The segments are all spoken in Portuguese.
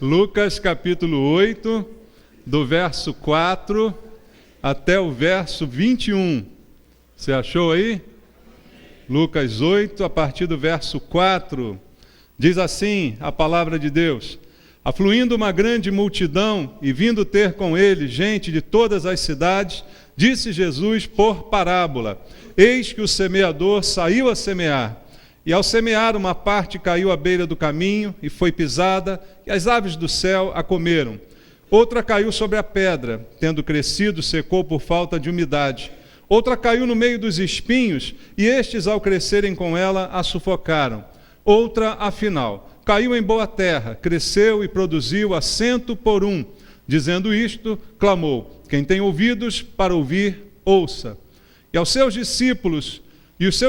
Lucas capítulo 8, do verso 4 até o verso 21. Você achou aí? Lucas 8, a partir do verso 4. Diz assim a palavra de Deus: afluindo uma grande multidão e vindo ter com ele gente de todas as cidades, disse Jesus por parábola: eis que o semeador saiu a semear. E ao semear, uma parte caiu à beira do caminho e foi pisada, e as aves do céu a comeram. Outra caiu sobre a pedra, tendo crescido, secou por falta de umidade. Outra caiu no meio dos espinhos, e estes, ao crescerem com ela, a sufocaram. Outra, afinal, caiu em boa terra, cresceu e produziu 100 por 1. Dizendo isto, clamou: quem tem ouvidos para ouvir, ouça. E os seus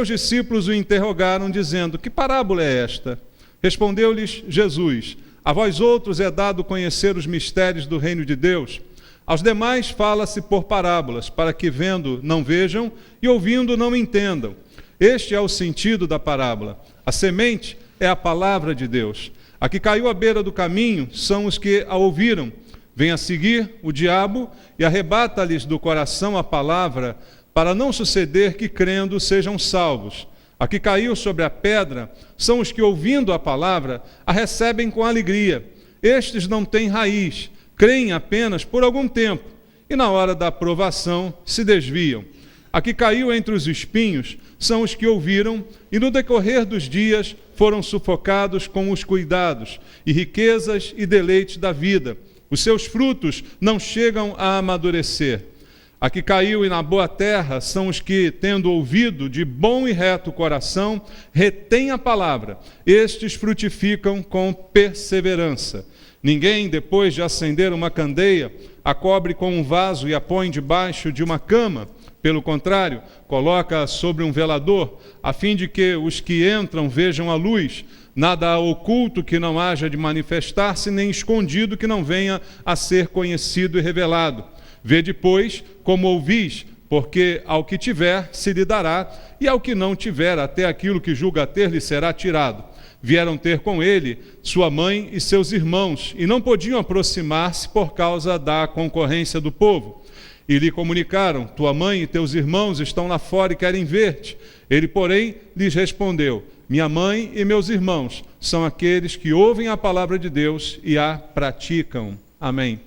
discípulos o interrogaram, dizendo: que parábola é esta? Respondeu-lhes Jesus: a vós outros é dado conhecer os mistérios do reino de Deus. Aos demais fala-se por parábolas, para que vendo não vejam e ouvindo não entendam. Este é o sentido da parábola. A semente é a palavra de Deus. A que caiu à beira do caminho são os que a ouviram. Vem a seguir o diabo e arrebata-lhes do coração a palavra, para não suceder que, crendo, sejam salvos. A que caiu sobre a pedra são os que, ouvindo a palavra, a recebem com alegria. Estes não têm raiz, creem apenas por algum tempo, e na hora da aprovação se desviam. A que caiu entre os espinhos são os que ouviram, e no decorrer dos dias foram sufocados com os cuidados, e riquezas e deleites da vida. Os seus frutos não chegam a amadurecer. A que caiu na boa terra são os que, tendo ouvido de bom e reto coração, retêm a palavra. Estes frutificam com perseverança. Ninguém, depois de acender uma candeia, a cobre com um vaso e a põe debaixo de uma cama. Pelo contrário, coloca sobre um velador, a fim de que os que entram vejam a luz. Nada há oculto que não haja de manifestar-se, nem escondido que não venha a ser conhecido e revelado. Vede, pois, como ouvis, porque ao que tiver se lhe dará, e ao que não tiver, até aquilo que julga ter lhe será tirado. Vieram ter com ele sua mãe e seus irmãos, e não podiam aproximar-se por causa da concorrência do povo. E lhe comunicaram: tua mãe e teus irmãos estão lá fora e querem ver-te. Ele, porém, lhes respondeu: minha mãe e meus irmãos são aqueles que ouvem a palavra de Deus e a praticam. Amém.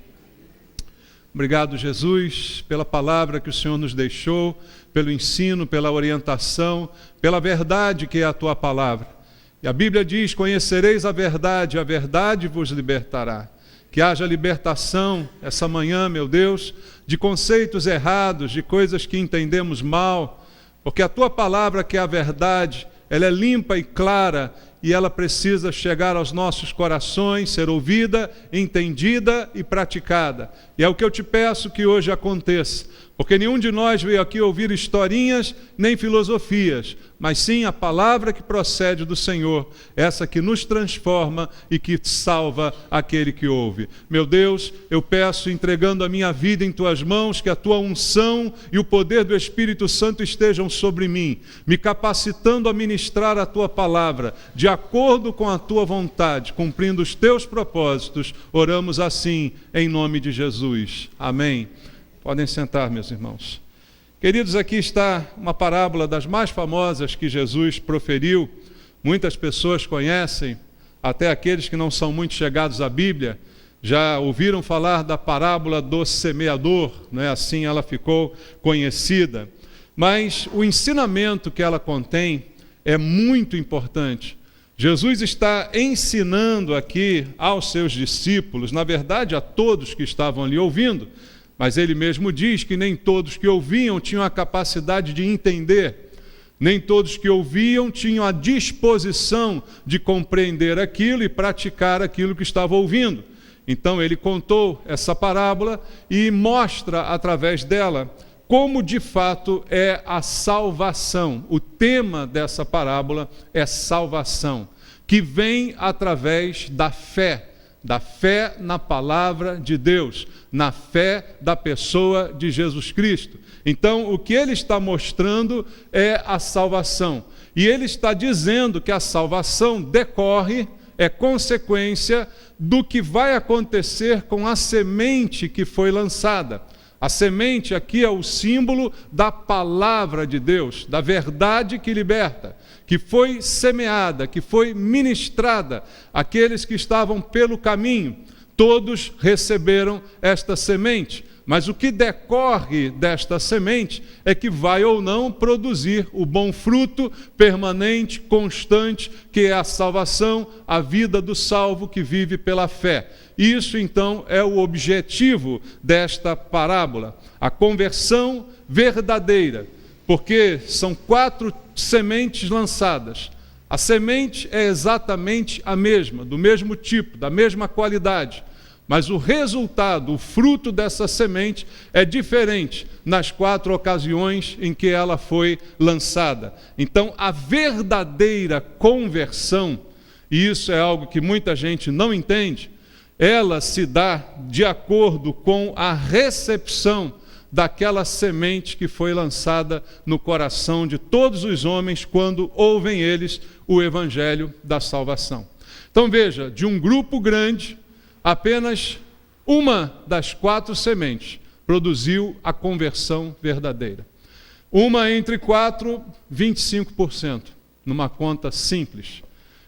Obrigado, Jesus, pela palavra que o Senhor nos deixou, pelo ensino, pela orientação, pela verdade que é a tua palavra. E a Bíblia diz: conhecereis a verdade vos libertará. Que haja libertação essa manhã, meu Deus, de conceitos errados, de coisas que entendemos mal, porque a tua palavra, que é a verdade, ela é limpa e clara, e ela precisa chegar aos nossos corações, ser ouvida, entendida e praticada. E é o que eu te peço que hoje aconteça, porque nenhum de nós veio aqui ouvir historinhas nem filosofias, mas sim a palavra que procede do Senhor, essa que nos transforma e que salva aquele que ouve. Meu Deus, eu peço, entregando a minha vida em tuas mãos, que a tua unção e o poder do Espírito Santo estejam sobre mim, me capacitando a ministrar a tua palavra, de acordo com a tua vontade, cumprindo os teus propósitos. Oramos assim, em nome de Jesus. Amém. Podem sentar, meus irmãos. Queridos, aqui está uma parábola das mais famosas que Jesus proferiu. Muitas pessoas conhecem, até aqueles que não são muito chegados à Bíblia, já ouviram falar da parábola do semeador, né? Assim ela ficou conhecida. Mas o ensinamento que ela contém é muito importante. Jesus está ensinando aqui aos seus discípulos, na verdade a todos que estavam ali ouvindo, mas ele mesmo diz que nem todos que ouviam tinham a capacidade de entender, nem todos que ouviam tinham a disposição de compreender aquilo e praticar aquilo que estava ouvindo. Então ele contou essa parábola e mostra através dela como de fato é a salvação. O tema dessa parábola é salvação, que vem através da fé na palavra de Deus, na fé da pessoa de Jesus Cristo. Então, o que ele está mostrando é a salvação. E ele está dizendo que a salvação decorre, é consequência do que vai acontecer com a semente que foi lançada. A semente aqui é o símbolo da palavra de Deus, da verdade que liberta, que foi semeada, que foi ministrada àqueles que estavam pelo caminho. Todos receberam esta semente, mas o que decorre desta semente é que vai ou não produzir o bom fruto permanente, constante, que é a salvação, a vida do salvo que vive pela fé. Isso, então, é o objetivo desta parábola, a conversão verdadeira, porque são 4 sementes lançadas. A semente é exatamente a mesma, do mesmo tipo, da mesma qualidade, mas o resultado, o fruto dessa semente é diferente nas 4 ocasiões em que ela foi lançada. Então, a verdadeira conversão, e isso é algo que muita gente não entende, ela se dá de acordo com a recepção daquela semente que foi lançada no coração de todos os homens quando ouvem eles o evangelho da salvação. Então veja, de um grupo grande, apenas uma das 4 sementes produziu a conversão verdadeira. Uma entre 4, 25%, numa conta simples.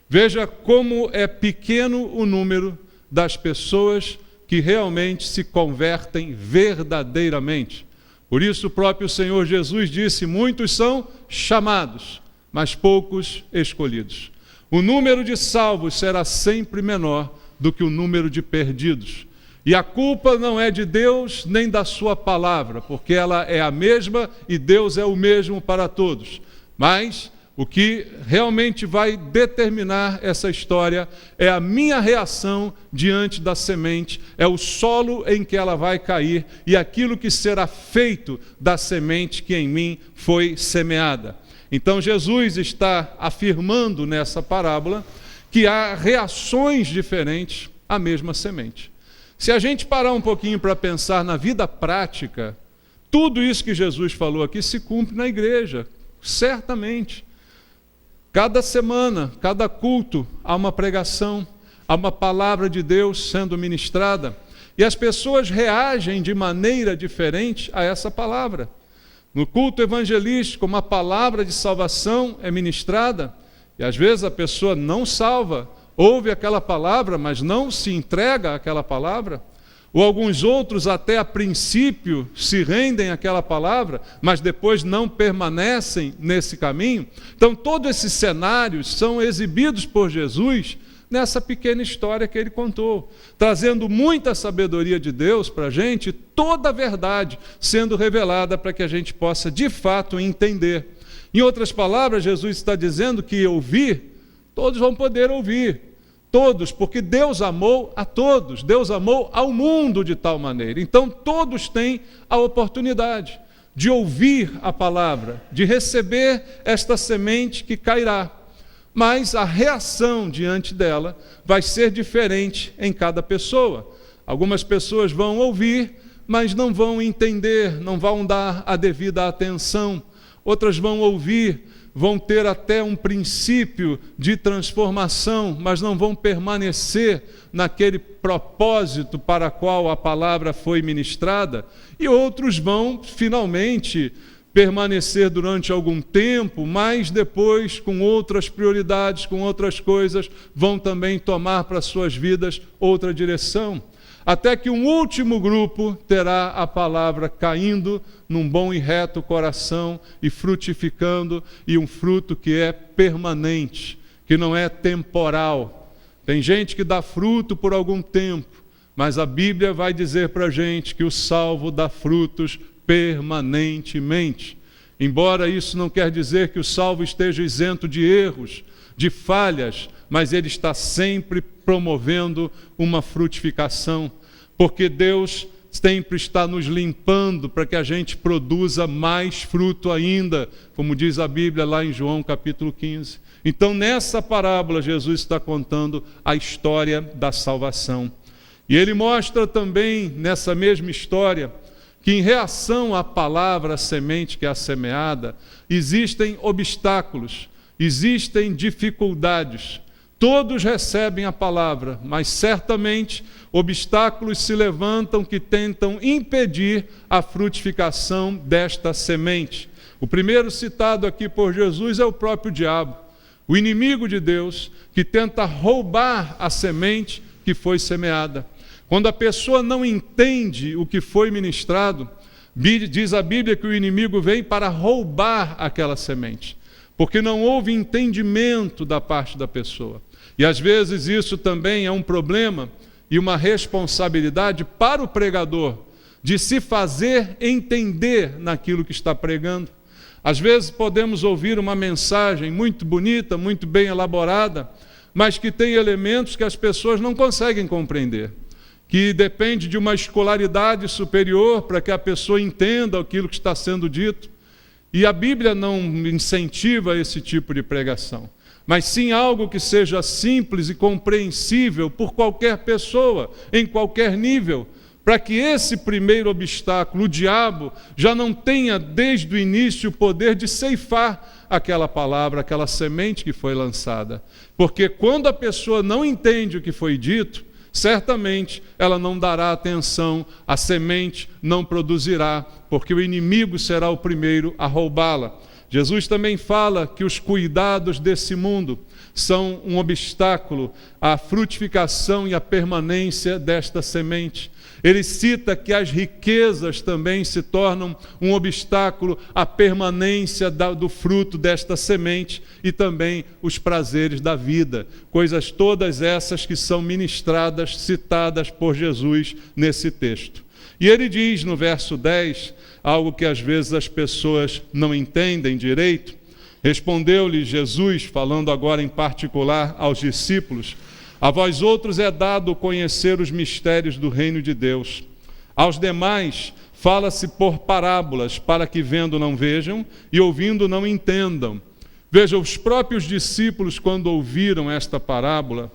Veja como é pequeno o número das pessoas que realmente se convertem verdadeiramente. Por isso o próprio Senhor Jesus disse: muitos são chamados, mas poucos escolhidos. O número de salvos será sempre menor do que o número de perdidos. E a culpa não é de Deus nem da sua palavra, porque ela é a mesma e Deus é o mesmo para todos. Mas o que realmente vai determinar essa história é a minha reação diante da semente, é o solo em que ela vai cair e aquilo que será feito da semente que em mim foi semeada. Então Jesus está afirmando nessa parábola que há reações diferentes à mesma semente. Se a gente parar um pouquinho para pensar na vida prática, tudo isso que Jesus falou aqui se cumpre na igreja, certamente. Cada semana, cada culto, há uma pregação, há uma palavra de Deus sendo ministrada, e as pessoas reagem de maneira diferente a essa palavra. No culto evangelístico, uma palavra de salvação é ministrada, e às vezes a pessoa não salva, ouve aquela palavra, mas não se entrega àquela palavra. Ou alguns outros até a princípio se rendem àquela palavra, mas depois não permanecem nesse caminho. Então todos esses cenários são exibidos por Jesus nessa pequena história que ele contou, trazendo muita sabedoria de Deus para a gente, toda a verdade sendo revelada para que a gente possa de fato entender. Em outras palavras, Jesus está dizendo que ouvir, todos vão poder ouvir. Todos, porque Deus amou a todos, Deus amou ao mundo de tal maneira. Então todos têm a oportunidade de ouvir a palavra, de receber esta semente que cairá. Mas a reação diante dela vai ser diferente em cada pessoa. Algumas pessoas vão ouvir, mas não vão entender, não vão dar a devida atenção. Outras vão ouvir, vão ter até um princípio de transformação, mas não vão permanecer naquele propósito para qual a palavra foi ministrada, e outros vão finalmente permanecer durante algum tempo, mas depois, com outras prioridades, com outras coisas, vão também tomar para suas vidas outra direção. Até que um último grupo terá a palavra caindo num bom e reto coração e frutificando, e um fruto que é permanente, que não é temporal. Tem gente que dá fruto por algum tempo, mas a Bíblia vai dizer para a gente que o salvo dá frutos permanentemente. Embora isso não quer dizer que o salvo esteja isento de erros, de falhas, mas ele está sempre promovendo uma frutificação, porque Deus sempre está nos limpando para que a gente produza mais fruto ainda, como diz a Bíblia lá em João capítulo 15. Então nessa parábola Jesus está contando a história da salvação. E ele mostra também nessa mesma história que em reação à palavra, à semente que é a semeada, existem obstáculos, existem dificuldades. Todos recebem a palavra, mas certamente obstáculos se levantam que tentam impedir a frutificação desta semente. O primeiro citado aqui por Jesus é o próprio diabo, o inimigo de Deus, que tenta roubar a semente que foi semeada. Quando a pessoa não entende o que foi ministrado, diz a Bíblia que o inimigo vem para roubar aquela semente, porque não houve entendimento da parte da pessoa. E às vezes isso também é um problema e uma responsabilidade para o pregador, de se fazer entender naquilo que está pregando. Às vezes podemos ouvir uma mensagem muito bonita, muito bem elaborada, mas que tem elementos que as pessoas não conseguem compreender, que depende de uma escolaridade superior para que a pessoa entenda aquilo que está sendo dito. E a Bíblia não incentiva esse tipo de pregação, mas sim algo que seja simples e compreensível por qualquer pessoa, em qualquer nível, para que esse primeiro obstáculo, o diabo, já não tenha desde o início o poder de ceifar aquela palavra, aquela semente que foi lançada. Porque quando a pessoa não entende o que foi dito, certamente ela não dará atenção, a semente não produzirá, porque o inimigo será o primeiro a roubá-la. Jesus também fala que os cuidados desse mundo são um obstáculo à frutificação e à permanência desta semente. Ele cita que as riquezas também se tornam um obstáculo à permanência do fruto desta semente e também os prazeres da vida. Coisas todas essas que são ministradas, citadas por Jesus nesse texto. E ele diz no verso 10, algo que às vezes as pessoas não entendem direito. Respondeu-lhe Jesus, falando agora em particular aos discípulos: a vós outros é dado conhecer os mistérios do reino de Deus. Aos demais fala-se por parábolas, para que vendo não vejam e ouvindo não entendam. Veja, os próprios discípulos, quando ouviram esta parábola,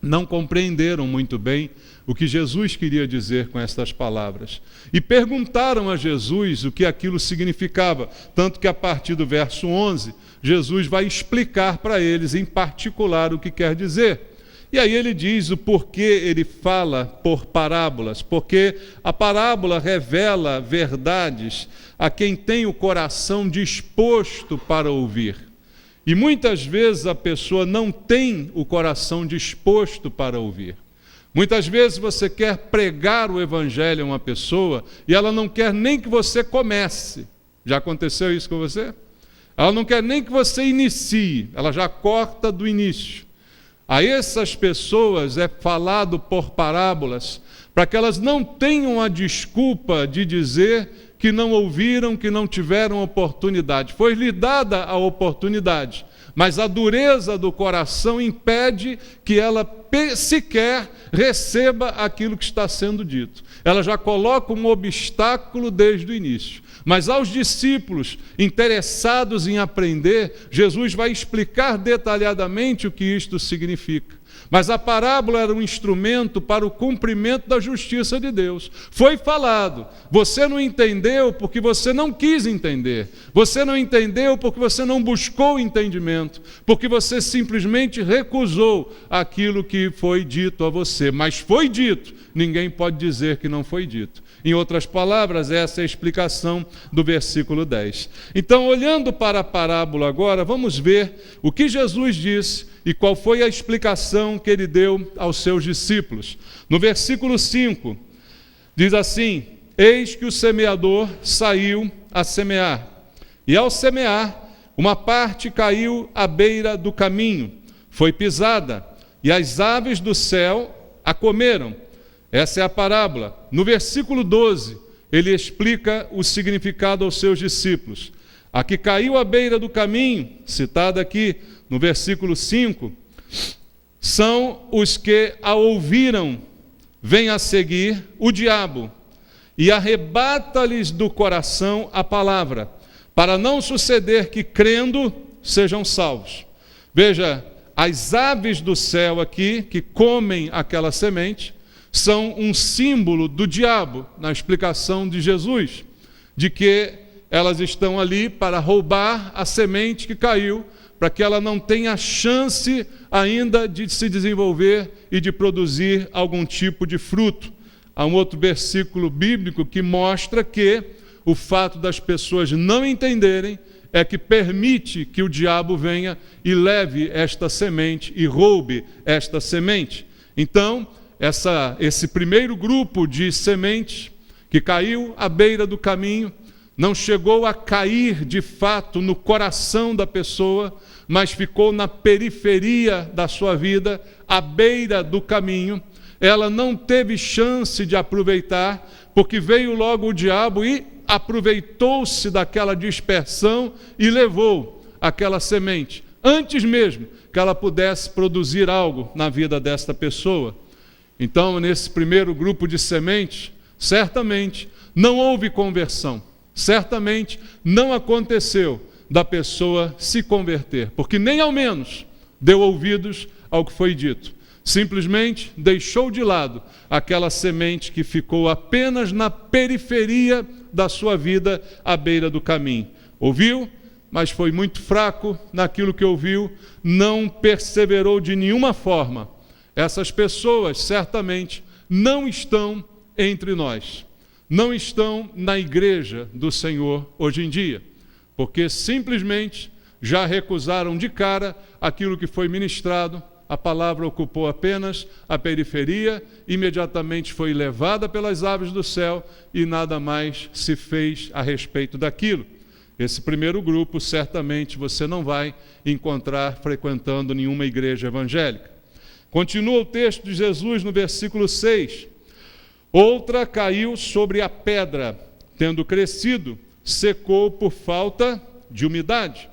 não compreenderam muito bem o que Jesus queria dizer com estas palavras. E perguntaram a Jesus o que aquilo significava, tanto que a partir do verso 11, Jesus vai explicar para eles em particular o que quer dizer. E aí ele diz o porquê ele fala por parábolas, porque a parábola revela verdades a quem tem o coração disposto para ouvir. E muitas vezes a pessoa não tem o coração disposto para ouvir. Muitas vezes você quer pregar o evangelho a uma pessoa e ela não quer nem que você comece. Já aconteceu isso com você? Ela não quer nem que você inicie, ela já corta do início. A essas pessoas é falado por parábolas, para que elas não tenham a desculpa de dizer que não ouviram, que não tiveram oportunidade. Foi-lhe dada a oportunidade, mas a dureza do coração impede que ela sequer receba aquilo que está sendo dito. Ela já coloca um obstáculo desde o início. Mas aos discípulos interessados em aprender, Jesus vai explicar detalhadamente o que isto significa. Mas a parábola era um instrumento para o cumprimento da justiça de Deus. Foi falado, você não entendeu porque você não quis entender. Você não entendeu porque você não buscou entendimento, porque você simplesmente recusou aquilo que foi dito a você. Mas foi dito, ninguém pode dizer que não foi dito. Em outras palavras, essa é a explicação do versículo 10. Então, olhando para a parábola agora, vamos ver o que Jesus disse e qual foi a explicação que ele deu aos seus discípulos. No versículo 5, diz assim: eis que o semeador saiu a semear, e ao semear, uma parte caiu à beira do caminho, foi pisada, e as aves do céu a comeram. Essa é a parábola. No versículo 12, ele explica o significado aos seus discípulos. A que caiu à beira do caminho, citada aqui no versículo 5, são os que a ouviram, vem a seguir o diabo, e arrebata-lhes do coração a palavra, para não suceder que, crendo, sejam salvos. Veja, as aves do céu aqui, que comem aquela semente, são um símbolo do diabo, na explicação de Jesus, de que elas estão ali para roubar a semente que caiu, para que ela não tenha chance ainda de se desenvolver e de produzir algum tipo de fruto. Há um outro versículo bíblico que mostra que o fato das pessoas não entenderem é que permite que o diabo venha e leve esta semente e roube esta semente. Então, esse primeiro grupo de sementes que caiu à beira do caminho, não chegou a cair de fato no coração da pessoa, mas ficou na periferia da sua vida, à beira do caminho. Ela não teve chance de aproveitar, porque veio logo o diabo e aproveitou-se daquela dispersão e levou aquela semente, antes mesmo que ela pudesse produzir algo na vida desta pessoa. Então, nesse primeiro grupo de sementes, certamente não houve conversão, certamente não aconteceu da pessoa se converter, porque nem ao menos deu ouvidos ao que foi dito. Simplesmente deixou de lado aquela semente que ficou apenas na periferia da sua vida, à beira do caminho. Ouviu, mas foi muito fraco naquilo que ouviu, não perseverou de nenhuma forma. Essas pessoas certamente não estão entre nós, não estão na igreja do Senhor hoje em dia, porque simplesmente já recusaram de cara aquilo que foi ministrado. A palavra ocupou apenas a periferia, imediatamente foi levada pelas aves do céu e nada mais se fez a respeito daquilo. Esse primeiro grupo, certamente, você não vai encontrar frequentando nenhuma igreja evangélica. Continua o texto de Jesus no versículo 6. Outra caiu sobre a pedra, tendo crescido, secou por falta de umidade.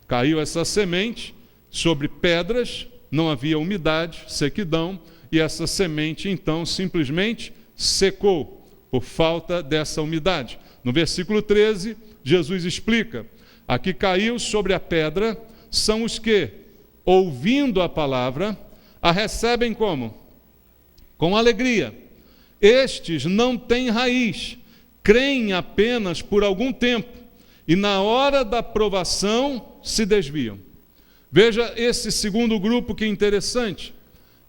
Caiu essa semente sobre pedras, não havia umidade, sequidão, e essa semente então simplesmente secou por falta dessa umidade. No versículo 13, Jesus explica: a que caiu sobre a pedra são os que, ouvindo a palavra, a recebem como? Com alegria. Estes não têm raiz, creem apenas por algum tempo, e na hora da provação se desviam. Veja esse segundo grupo que interessante.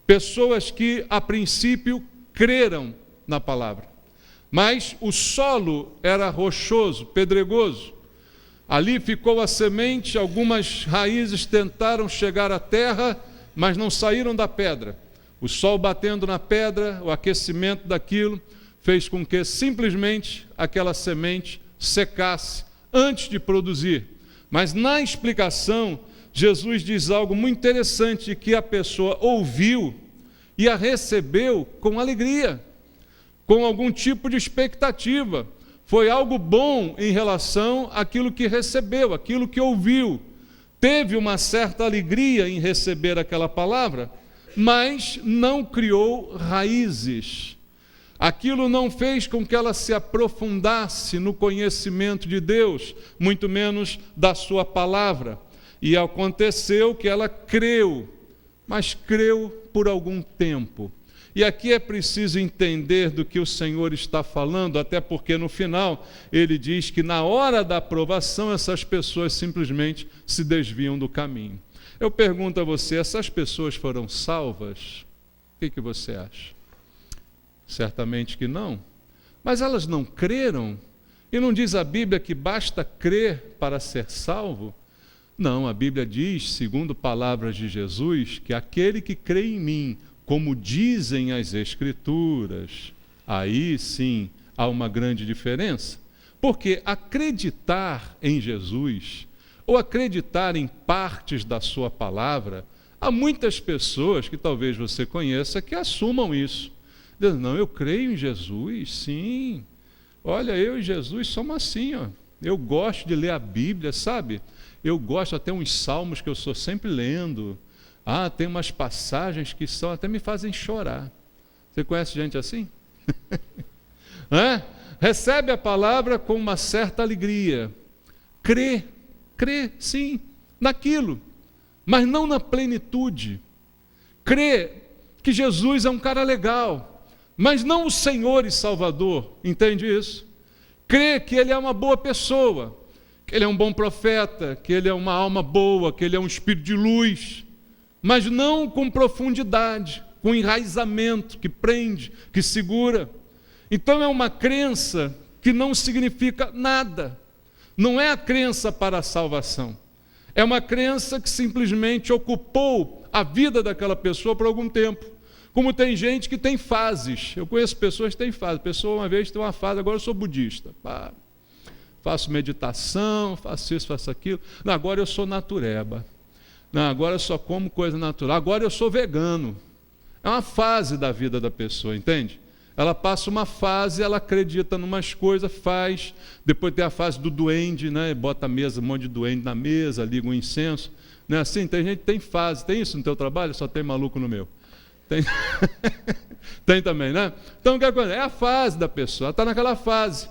Pessoas que, a princípio, creram na palavra. Mas o solo era rochoso, pedregoso. Ali ficou a semente, algumas raízes tentaram chegar à terra, mas não saíram da pedra. O sol batendo na pedra, o aquecimento daquilo, fez com que simplesmente aquela semente secasse antes de produzir. Mas na explicação, Jesus diz algo muito interessante, que a pessoa ouviu e a recebeu com alegria, com algum tipo de expectativa. Foi algo bom em relação àquilo que recebeu, aquilo que ouviu. Teve uma certa alegria em receber aquela palavra, mas não criou raízes. Aquilo não fez com que ela se aprofundasse no conhecimento de Deus, muito menos da sua palavra. E aconteceu que ela creu, mas creu por algum tempo. E aqui é preciso entender do que o Senhor está falando, até porque no final ele diz que na hora da aprovação essas pessoas simplesmente se desviam do caminho. Eu pergunto a você, essas pessoas foram salvas? O que você acha? Certamente que não. Mas elas não creram? E não diz a Bíblia que basta crer para ser salvo? Não, a Bíblia diz, segundo palavras de Jesus, que aquele que crê em mim, como dizem as Escrituras, aí sim há uma grande diferença. Porque acreditar em Jesus, ou acreditar em partes da sua palavra, há muitas pessoas que talvez você conheça que assumam isso. Dizem, não, eu creio em Jesus, sim. Olha, eu e Jesus somos assim, ó. Eu gosto de ler a Bíblia, sabe? Eu gosto até uns salmos que eu estou sempre lendo. Tem umas passagens que até me fazem chorar. Você conhece gente assim? Recebe a palavra com uma certa alegria. Crê sim, naquilo, mas não na plenitude. Crê que Jesus é um cara legal, mas não o Senhor e Salvador. Entende isso? crê que ele é uma boa pessoa, que ele é um bom profeta, que ele é uma alma boa, que ele é um espírito de luz, mas não com profundidade, com enraizamento, que prende, que segura. Então é uma crença que não significa nada. Não é a crença para a salvação. É uma crença que simplesmente ocupou a vida daquela pessoa por algum tempo. Como tem gente que tem fases. Eu conheço pessoas que têm fases. A pessoa uma vez tem uma fase, agora eu sou budista. Faço meditação, faço isso, faço aquilo. Não, agora eu sou natureba. Não, agora eu só como coisa natural. Agora eu sou vegano. É uma fase da vida da pessoa, entende? Ela passa uma fase, ela acredita em umas coisas, faz. Depois tem a fase do duende, né? Bota a mesa, um monte de duende na mesa, liga um incenso. Não é assim? Tem gente que tem fase. Tem isso no teu trabalho? Só tem maluco no meu. Tem, tem também, né? Então o que acontece? É a fase da pessoa. Ela está naquela fase.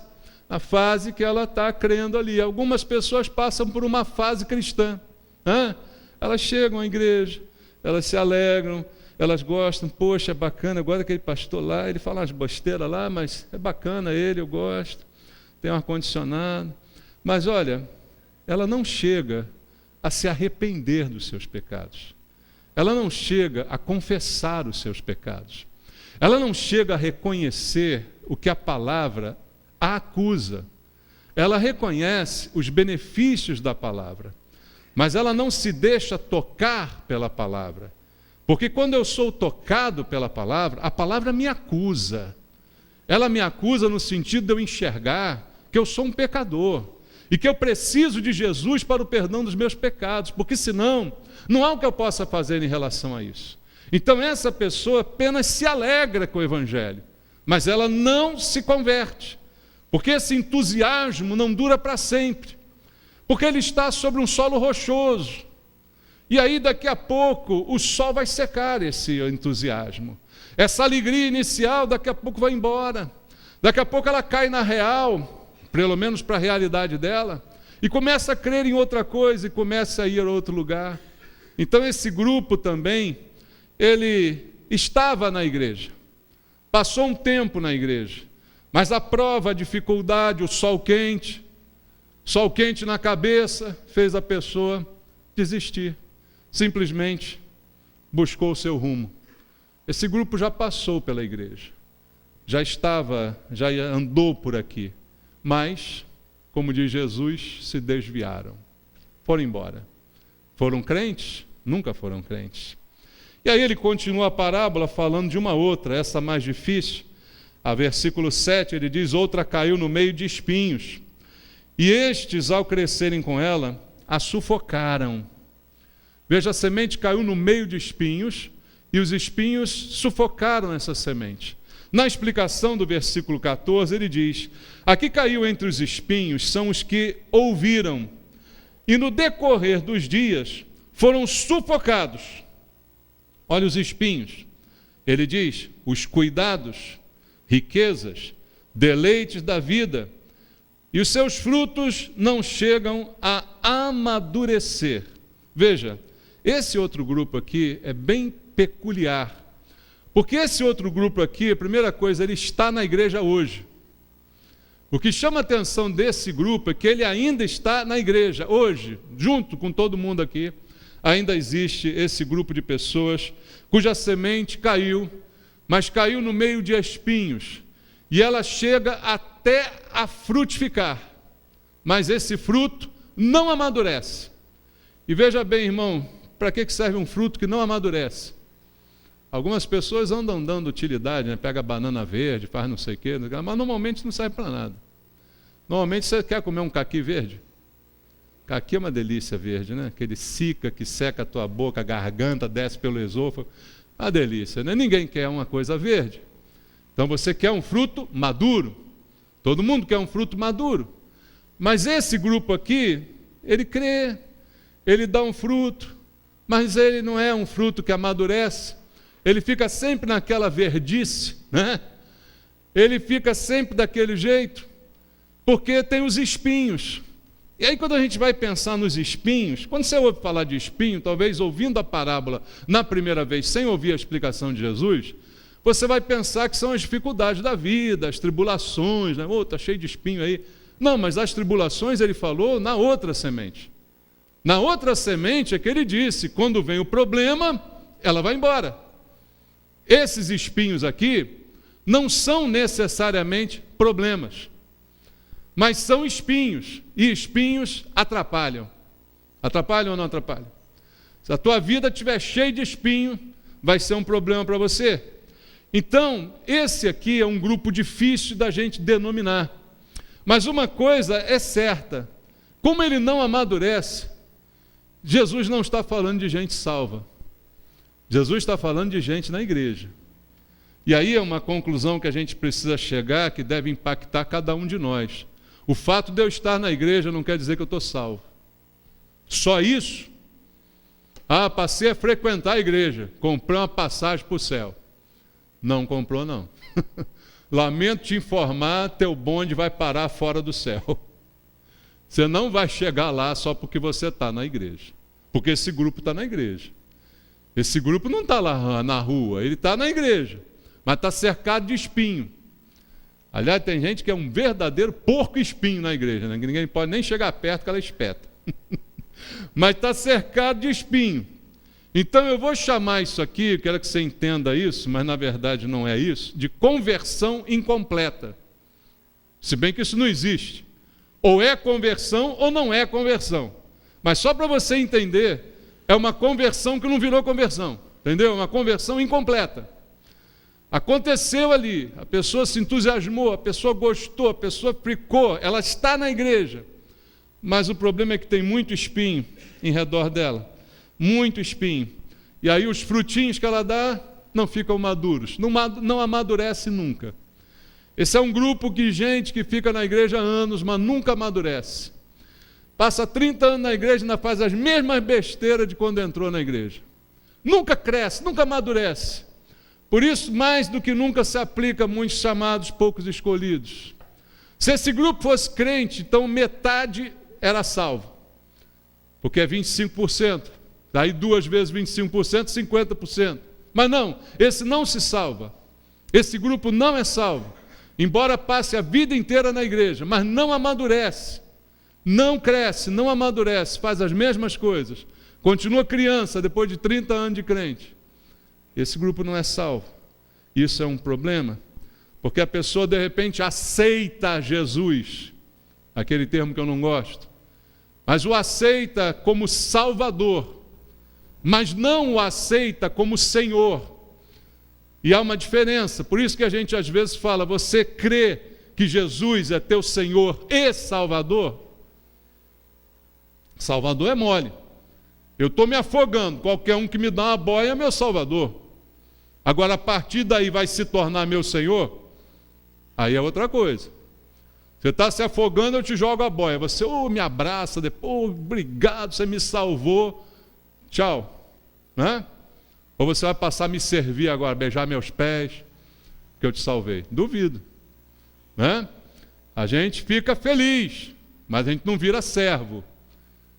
A fase que ela está crendo ali. Algumas pessoas passam por uma fase cristã. Né? Elas chegam à igreja, elas se alegram, elas gostam, poxa, é bacana, agora aquele pastor lá, ele fala umas besteiras lá, mas é bacana ele, eu gosto, tem um ar-condicionado. Mas olha, ela não chega a se arrepender dos seus pecados. Ela não chega a confessar os seus pecados. Ela não chega a reconhecer o que a palavra a acusa. Ela reconhece os benefícios da palavra, mas ela não se deixa tocar pela palavra. Porque quando eu sou tocado pela palavra, a palavra me acusa. Ela me acusa no sentido de eu enxergar que eu sou um pecador e que eu preciso de Jesus para o perdão dos meus pecados, porque senão não há o que eu possa fazer em relação a isso. Então essa pessoa apenas se alegra com o Evangelho, mas ela não se converte, porque esse entusiasmo não dura para sempre, porque ele está sobre um solo rochoso. E aí daqui a pouco o sol vai secar esse entusiasmo. Essa alegria inicial daqui a pouco vai embora. Daqui a pouco ela cai na real, pelo menos para a realidade dela, e começa a crer em outra coisa e começa a ir a outro lugar. Então esse grupo também, ele estava na igreja, passou um tempo na igreja, mas a prova, a dificuldade, o sol quente na cabeça, fez a pessoa desistir. Simplesmente buscou o seu rumo. Esse grupo já passou pela igreja, já andou por aqui, mas, como diz Jesus, se desviaram, foram embora. Foram crentes? Nunca foram crentes. E aí ele continua a parábola falando de uma outra, essa mais difícil. A versículo 7 ele diz: outra caiu no meio de espinhos, e estes, ao crescerem com ela, a sufocaram. Veja, a semente caiu no meio de espinhos, e os espinhos sufocaram essa semente. Na explicação do versículo 14, ele diz: aqui caiu entre os espinhos são os que ouviram, e no decorrer dos dias foram sufocados. Olha os espinhos. Ele diz: os cuidados, riquezas, deleites da vida, e os seus frutos não chegam a amadurecer. Veja, esse outro grupo aqui é bem peculiar, porque esse outro grupo aqui, a primeira coisa, ele está na igreja hoje. O que chama a atenção desse grupo é que ele ainda está na igreja hoje, junto com todo mundo aqui. Ainda existe esse grupo de pessoas cuja semente caiu, mas caiu no meio de espinhos, e ela chega até a frutificar, mas esse fruto não amadurece. E veja bem, irmão, para que serve um fruto que não amadurece? Algumas pessoas andam dando utilidade, né? Pega banana verde, faz não sei o quê, mas normalmente não serve para nada. Normalmente você quer comer um caqui verde? Caqui é uma delícia verde, né? Aquele cica que seca a tua boca, a garganta, desce pelo esôfago. Uma delícia, né? Ninguém quer uma coisa verde. Então você quer um fruto maduro. Todo mundo quer um fruto maduro. Mas esse grupo aqui, ele crê, ele dá um fruto, mas ele não é um fruto que amadurece. Ele fica sempre naquela verdice, né? Ele fica sempre daquele jeito, porque tem os espinhos. E aí quando a gente vai pensar nos espinhos, quando você ouve falar de espinho, talvez ouvindo a parábola na primeira vez, sem ouvir a explicação de Jesus, você vai pensar que são as dificuldades da vida, as tribulações, né? Está cheio de espinho aí. Não, mas as tribulações ele falou na outra semente. Na outra semente é que ele disse, quando vem o problema, ela vai embora. Esses espinhos aqui não são necessariamente problemas, mas são espinhos, e espinhos atrapalham. Atrapalham ou não atrapalham? Se a tua vida estiver cheia de espinho, vai ser um problema para você. Então, esse aqui é um grupo difícil da gente denominar. Mas uma coisa é certa, como ele não amadurece, Jesus não está falando de gente salva. Jesus está falando de gente na igreja. E aí é uma conclusão que a gente precisa chegar, que deve impactar cada um de nós. O fato de eu estar na igreja não quer dizer que eu estou salvo. Só isso? Passei a frequentar a igreja, comprei uma passagem para o céu. Não comprou, não. Lamento te informar, teu bonde vai parar fora do céu. Você não vai chegar lá só porque você está na igreja. Porque esse grupo está na igreja. Esse grupo não está lá na rua, ele está na igreja. Mas está cercado de espinho. Aliás, tem gente que é um verdadeiro porco espinho na igreja, né? Que ninguém pode nem chegar perto que ela espeta. Mas está cercado de espinho. Então eu vou chamar isso aqui, eu quero que você entenda isso, mas na verdade não é isso, de conversão incompleta. Se bem que isso não existe. Ou é conversão ou não é conversão. Mas só para você entender, é uma conversão que não virou conversão. Entendeu? É uma conversão incompleta. Aconteceu ali, a pessoa se entusiasmou, a pessoa gostou, a pessoa ficou, ela está na igreja. Mas o problema é que tem muito espinho em redor dela. Muito espinho. E aí os frutinhos que ela dá não ficam maduros. Não amadurece nunca. Esse é um grupo de gente que fica na igreja há anos, mas nunca amadurece. Passa 30 anos na igreja e ainda faz as mesmas besteiras de quando entrou na igreja. Nunca cresce, nunca amadurece. Por isso, mais do que nunca se aplica a muitos chamados, poucos escolhidos. Se esse grupo fosse crente, então metade era salvo. Porque é 25%. Daí 2 vezes 25%, 50%. Mas não, esse não se salva. Esse grupo não é salvo. Embora passe a vida inteira na igreja, mas não amadurece. Não cresce, não amadurece, faz as mesmas coisas. Continua criança depois de 30 anos de crente. Esse grupo não é salvo. Isso é um problema, porque a pessoa de repente aceita Jesus, aquele termo que eu não gosto, mas o aceita como Salvador, mas não o aceita como Senhor. E há uma diferença, por isso que a gente às vezes fala, você crê que Jesus é teu Senhor e Salvador? Salvador é mole. Eu estou me afogando, qualquer um que me dá uma boia é meu Salvador. Agora, a partir daí vai se tornar meu Senhor? Aí é outra coisa. Você está se afogando, eu te jogo a boia. Você me abraça, depois, obrigado, você me salvou. Tchau. Né? Ou você vai passar a me servir agora, beijar meus pés, que eu te salvei. Duvido. Né? A gente fica feliz, mas a gente não vira servo.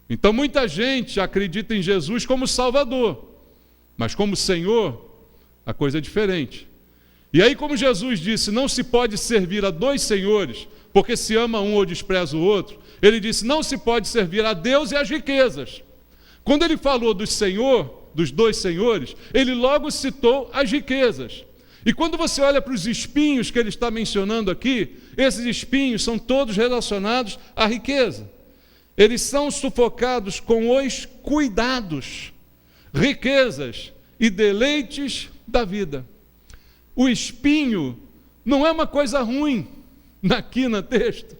Então muita gente acredita em Jesus como Salvador, mas como Senhor, a coisa é diferente. E aí, como Jesus disse, não se pode servir a 2 senhores, porque se ama um ou despreza o outro, ele disse, não se pode servir a Deus e às riquezas. Quando ele falou dos 2 senhores, ele logo citou as riquezas. E quando você olha para os espinhos que ele está mencionando aqui, esses espinhos são todos relacionados à riqueza. Eles são sufocados com os cuidados, riquezas e deleites da vida. O espinho não é uma coisa ruim, aqui no texto.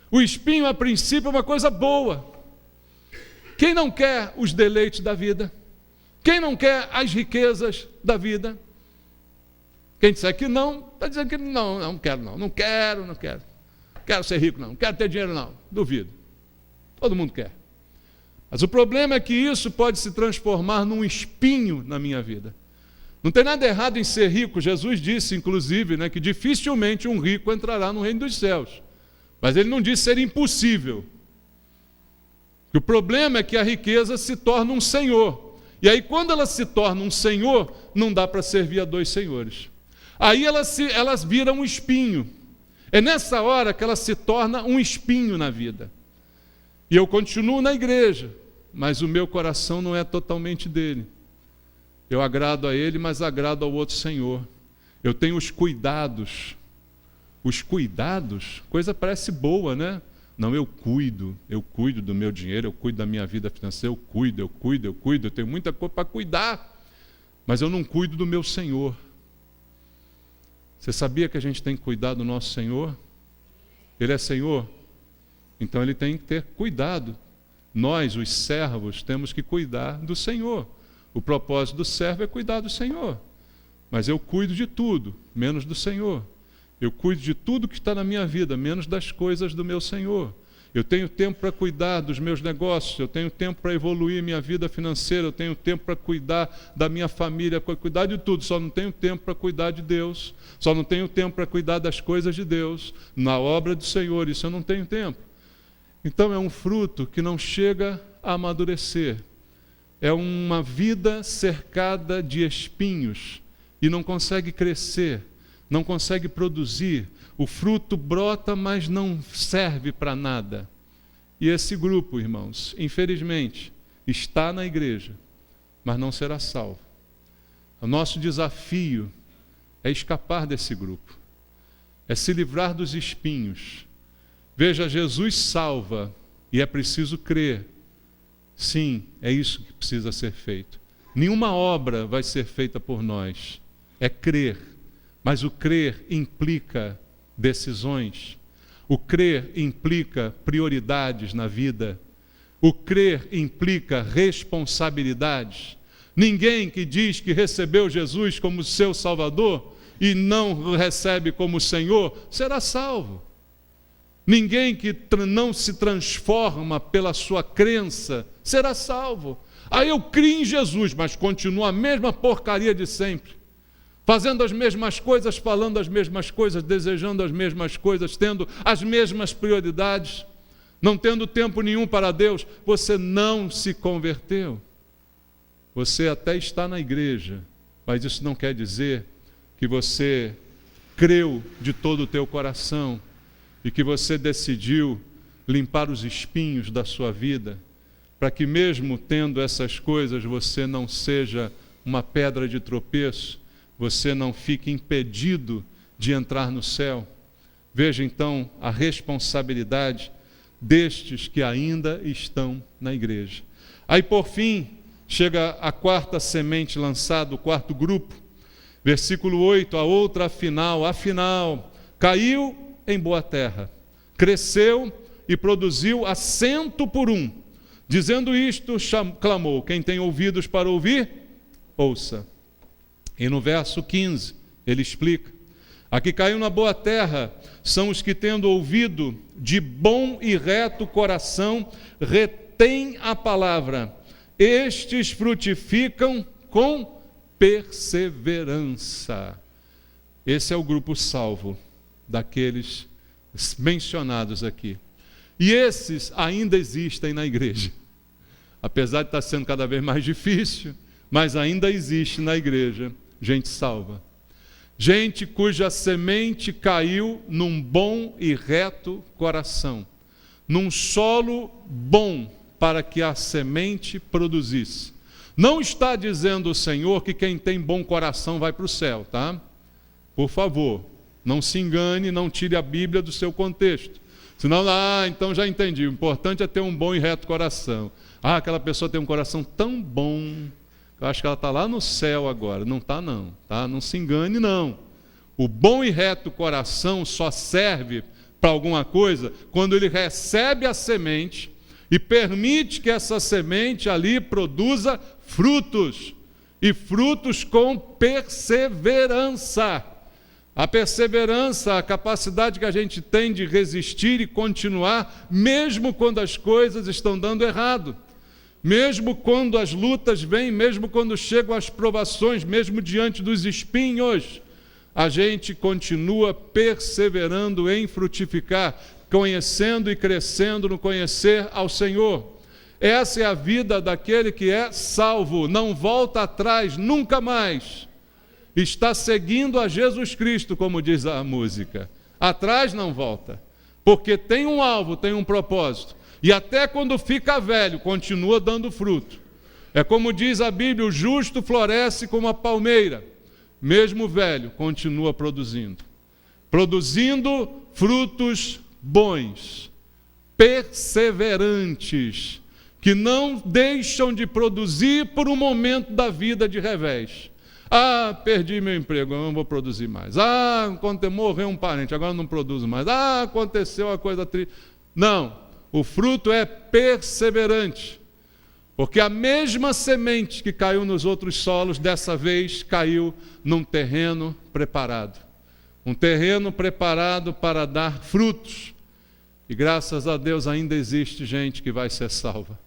O espinho, a princípio, é uma coisa boa. Quem não quer os deleites da vida? Quem não quer as riquezas da vida? Quem disser que não, está dizendo que não quero não. Não quero. Quero ser rico não quero ter dinheiro não. Duvido. Todo mundo quer. Mas o problema é que isso pode se transformar num espinho na minha vida. Não tem nada errado em ser rico. Jesus disse, inclusive, que dificilmente um rico entrará no reino dos céus. Mas ele não disse ser impossível. O problema é que a riqueza se torna um senhor. E aí, quando ela se torna um senhor, não dá para servir a 2 senhores. Aí elas viram um espinho. É nessa hora que ela se torna um espinho na vida. E eu continuo na igreja, mas o meu coração não é totalmente dele. Eu agrado a ele, mas agrado ao outro senhor. Eu tenho os cuidados. Os cuidados, coisa parece boa, né? Não, eu cuido do meu dinheiro, eu cuido da minha vida financeira, eu cuido, eu tenho muita coisa para cuidar, mas eu não cuido do meu Senhor. Você sabia que a gente tem que cuidar do nosso Senhor? Ele é Senhor, então ele tem que ter cuidado. Nós, os servos, temos que cuidar do Senhor. O propósito do servo é cuidar do Senhor, mas eu cuido de tudo, menos do Senhor. Eu cuido de tudo que está na minha vida, menos das coisas do meu Senhor. Eu tenho tempo para cuidar dos meus negócios, eu tenho tempo para evoluir minha vida financeira, eu tenho tempo para cuidar da minha família, para cuidar de tudo, só não tenho tempo para cuidar de Deus, só não tenho tempo para cuidar das coisas de Deus, na obra do Senhor, isso eu não tenho tempo. Então é um fruto que não chega a amadurecer, é uma vida cercada de espinhos e não consegue crescer, não consegue produzir, o fruto brota, mas não serve para nada. E esse grupo, irmãos, infelizmente, está na igreja, mas não será salvo. O nosso desafio é escapar desse grupo, é se livrar dos espinhos. Veja, Jesus salva e é preciso crer. Sim, é isso que precisa ser feito. Nenhuma obra vai ser feita por nós, é crer. Mas o crer implica decisões. O crer implica prioridades na vida. O crer implica responsabilidades. Ninguém que diz que recebeu Jesus como seu Salvador e não o recebe como Senhor, será salvo. Ninguém que não se transforma pela sua crença, será salvo. Aí eu crio em Jesus, mas continua a mesma porcaria de sempre. Fazendo as mesmas coisas, falando as mesmas coisas, desejando as mesmas coisas, tendo as mesmas prioridades, não tendo tempo nenhum para Deus, você não se converteu. Você até está na igreja, mas isso não quer dizer que você creu de todo o teu coração e que você decidiu limpar os espinhos da sua vida, para que mesmo tendo essas coisas, você não seja uma pedra de tropeço, você não fique impedido de entrar no céu. Veja então a responsabilidade destes que ainda estão na igreja. Aí por fim, chega a quarta semente lançada, o quarto grupo, versículo 8, a outra afinal, caiu em boa terra, cresceu e produziu a 100%. Dizendo isto, clamou: quem tem ouvidos para ouvir, ouça. E no verso 15, ele explica: a que caiu na boa terra são os que, tendo ouvido de bom e reto coração, retêm a palavra. Estes frutificam com perseverança. Esse é o grupo salvo, daqueles mencionados aqui. E esses ainda existem na igreja. Apesar de estar sendo cada vez mais difícil, mas ainda existe na igreja gente salva. Gente cuja semente caiu num bom e reto coração, num solo bom para que a semente produzisse. Não está dizendo o Senhor que quem tem bom coração vai para o céu, tá? Por favor, não se engane, não tire a Bíblia do seu contexto. Senão, então já entendi, o importante é ter um bom e reto coração. Aquela pessoa tem um coração tão bom, eu acho que ela está lá no céu agora. Não está não, tá? Não se engane não. O bom e reto coração só serve para alguma coisa quando ele recebe a semente e permite que essa semente ali produza frutos, e frutos com perseverança. A perseverança, a capacidade que a gente tem de resistir e continuar, mesmo quando as coisas estão dando errado. Mesmo quando as lutas vêm, mesmo quando chegam as provações, mesmo diante dos espinhos, a gente continua perseverando em frutificar, conhecendo e crescendo no conhecer ao Senhor. Essa é a vida daquele que é salvo, não volta atrás nunca mais. está seguindo a Jesus Cristo, como diz a música. Atrás não volta, porque tem um alvo, tem um propósito. E até quando fica velho, continua dando fruto. É como diz a Bíblia, o justo floresce como a palmeira. Mesmo velho, continua produzindo. Produzindo frutos bons, perseverantes, que não deixam de produzir por um momento da vida de revés. Ah, perdi meu emprego, eu não vou produzir mais. Ah, quando morreu um parente, agora não produzo mais. Ah, aconteceu uma coisa triste. Não, o fruto é perseverante. Porque a mesma semente que caiu nos outros solos, dessa vez caiu num terreno preparado. Um terreno preparado para dar frutos. E graças a Deus ainda existe gente que vai ser salva.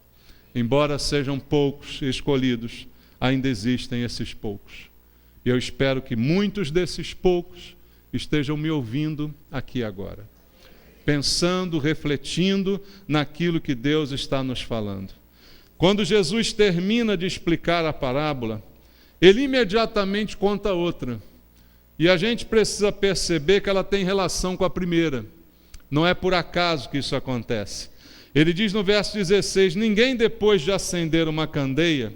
Embora sejam poucos escolhidos, ainda existem esses poucos. E eu espero que muitos desses poucos estejam me ouvindo aqui agora. Pensando, refletindo naquilo que Deus está nos falando. Quando Jesus termina de explicar a parábola, ele imediatamente conta outra. E a gente precisa perceber que ela tem relação com a primeira. Não é por acaso que isso acontece. Ele diz no verso 16, ninguém depois de acender uma candeia,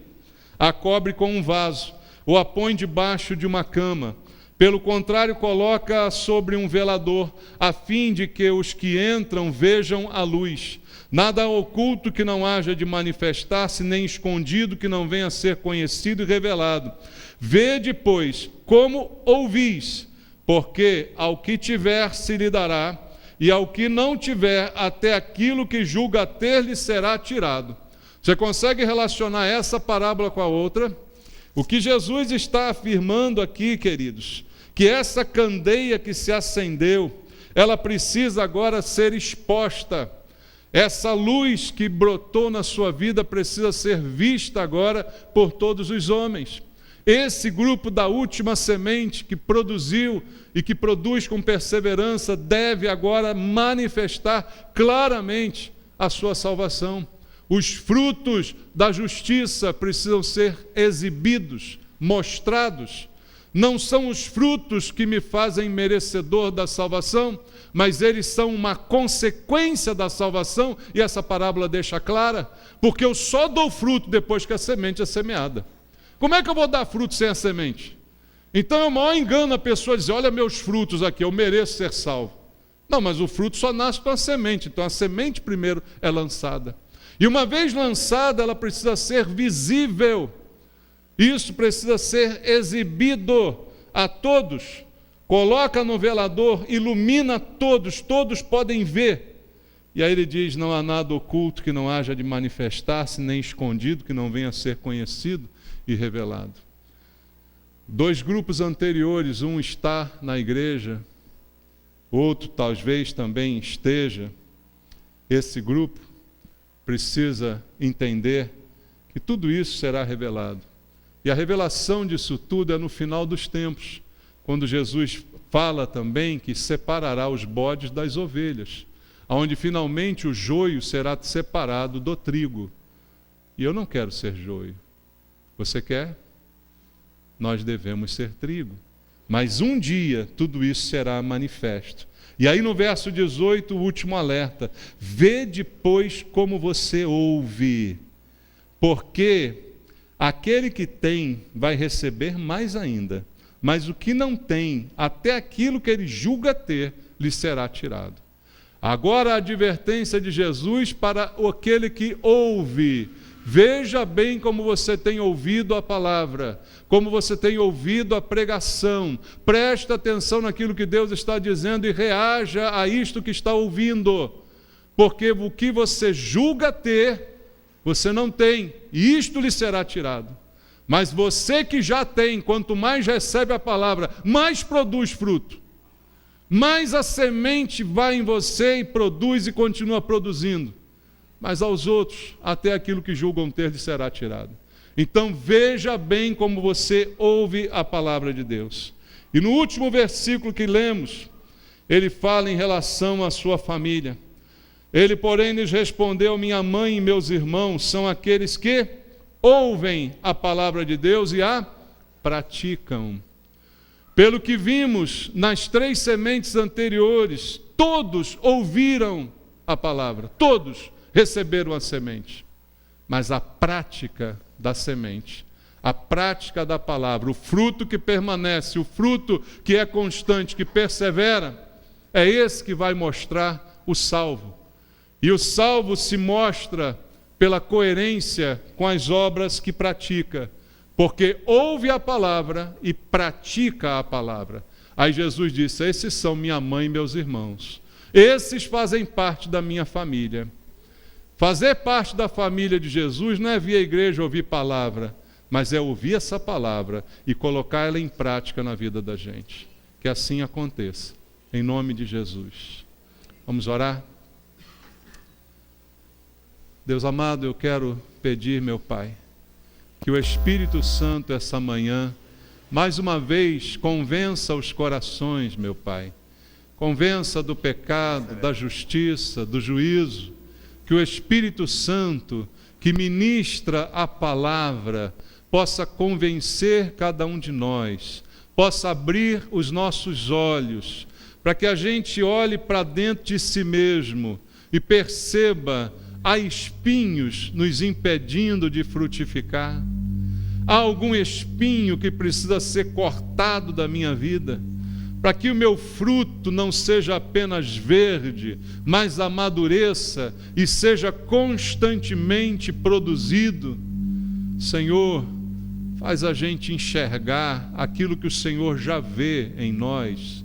a cobre com um vaso, ou a põe debaixo de uma cama. Pelo contrário, coloca sobre um velador, a fim de que os que entram vejam a luz. Nada oculto que não haja de manifestar-se, nem escondido que não venha a ser conhecido e revelado. Vede, pois, como ouvis, porque ao que tiver se lhe dará, e ao que não tiver, até aquilo que julga ter lhe será tirado. Você consegue relacionar essa parábola com a outra? O que Jesus está afirmando aqui, queridos, que essa candeia que se acendeu, ela precisa agora ser exposta. Essa luz que brotou na sua vida precisa ser vista agora por todos os homens. Esse grupo da última semente que produziu e que produz com perseverança deve agora manifestar claramente a sua salvação. Os frutos da justiça precisam ser exibidos, mostrados. Não são os frutos que me fazem merecedor da salvação, mas eles são uma consequência da salvação, e essa parábola deixa clara, porque eu só dou fruto depois que a semente é semeada. Como é que eu vou dar fruto sem a semente? Então é o maior engano a pessoa dizer, olha meus frutos aqui, eu mereço ser salvo. Não, mas o fruto só nasce com a semente, então a semente primeiro é lançada. E uma vez lançada, ela precisa ser visível. Isso precisa ser exibido a todos. Coloca no velador, ilumina todos, todos podem ver. E aí ele diz, não há nada oculto que não haja de manifestar-se, nem escondido que não venha a ser conhecido e revelado. Dois grupos anteriores, um está na igreja, outro talvez também esteja. Esse grupo precisa entender que tudo isso será revelado. E a revelação disso tudo é no final dos tempos, quando Jesus fala também que separará os bodes das ovelhas, onde finalmente o joio será separado do trigo. E eu não quero ser joio. Você quer? Nós devemos ser trigo. Mas um dia tudo isso será manifesto. E aí no verso 18, o último alerta. Vede, pois, como você ouve, porque aquele que tem vai receber mais ainda, mas o que não tem, até aquilo que ele julga ter, lhe será tirado. Agora a advertência de Jesus para aquele que ouve. Veja bem como você tem ouvido a palavra, como você tem ouvido a pregação. Presta atenção naquilo que Deus está dizendo e reaja a isto que está ouvindo. Porque o que você julga ter, você não tem, e isto lhe será tirado. Mas você que já tem, quanto mais recebe a palavra, mais produz fruto. Mais a semente vai em você e produz e continua produzindo. Mas aos outros, até aquilo que julgam ter lhe será tirado. Então veja bem como você ouve a palavra de Deus. E no último versículo que lemos, ele fala em relação à sua família. Ele, porém, lhes respondeu, minha mãe e meus irmãos são aqueles que ouvem a palavra de Deus e a praticam. Pelo que vimos nas 3 sementes anteriores, todos ouviram a palavra, todos receberam a semente. Mas a prática da semente, a prática da palavra, o fruto que permanece, o fruto que é constante, que persevera, é esse que vai mostrar o salvo. E o salvo se mostra pela coerência com as obras que pratica, porque ouve a palavra e pratica a palavra. Aí Jesus disse: esses são minha mãe e meus irmãos, esses fazem parte da minha família. Fazer parte da família de Jesus não é vir à igreja ouvir palavra, mas é ouvir essa palavra e colocar ela em prática na vida da gente. Que assim aconteça, em nome de Jesus. Vamos orar? Deus amado, eu quero pedir, meu Pai, que o Espírito Santo essa manhã, mais uma vez, convença os corações, meu Pai. Convença do pecado, da justiça, do juízo. Que o Espírito Santo, que ministra a palavra, possa convencer cada um de nós, possa abrir os nossos olhos, para que a gente olhe para dentro de si mesmo e perceba: há espinhos nos impedindo de frutificar? Há algum espinho que precisa ser cortado da minha vida, para que o meu fruto não seja apenas verde, mas amadureça e seja constantemente produzido? Senhor, faz a gente enxergar aquilo que o Senhor já vê em nós.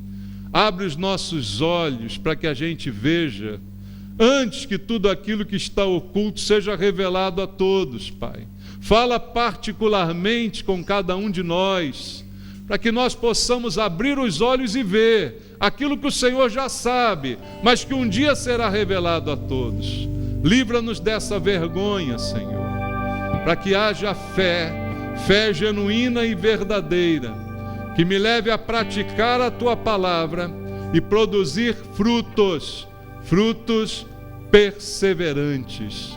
Abre os nossos olhos para que a gente veja, antes que tudo aquilo que está oculto seja revelado a todos, Pai. Fala particularmente com cada um de nós, para que nós possamos abrir os olhos e ver aquilo que o Senhor já sabe, mas que um dia será revelado a todos. Livra-nos dessa vergonha, Senhor, para que haja fé genuína e verdadeira, que me leve a praticar a Tua palavra e produzir frutos perseverantes.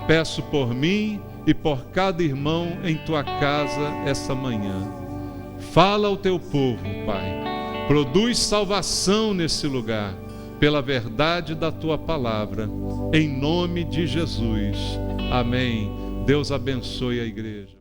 Peço por mim e por cada irmão em Tua casa essa manhã. Fala ao Teu povo, Pai. Produz salvação nesse lugar, pela verdade da Tua palavra, em nome de Jesus. Amém. Deus abençoe a igreja.